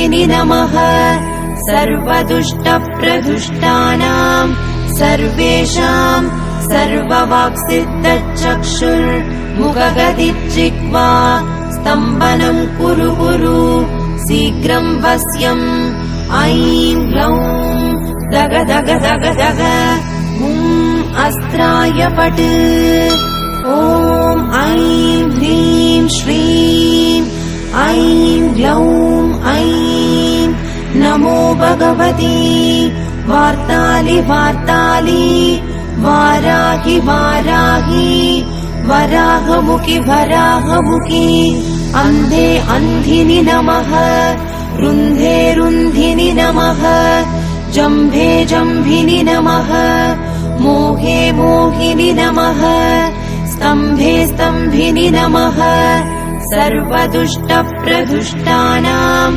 सर्वदुष्टदुःखिनि नमः सर्वदुष्टप्रदुष्टानां सर्वेषां सर्ववाक्सिद्धचक्षुर्मुखगदिज्जिह्वा स्तम्भनं कुरु कुरु शीघ्रं वश्यम् ऐं ग्लौं दग दग दग दग अस्त्राय पट् ॐ ऐं ह्रीं श्रीं ऐं ग्लौं ऐं नमो भगवती वार्तालि वार्तालि वाराहि वाराहि वराहमुखि वराहमुखि अन्धे अन्धिनि नमः रुन्धे रुन्धिनि नमः जम्भे जम्भिनि नमः मोहे मोहिनि नमः स्तम्भे स्तम्भिनि नमः सर्वदुष्टप्रदुष्टानां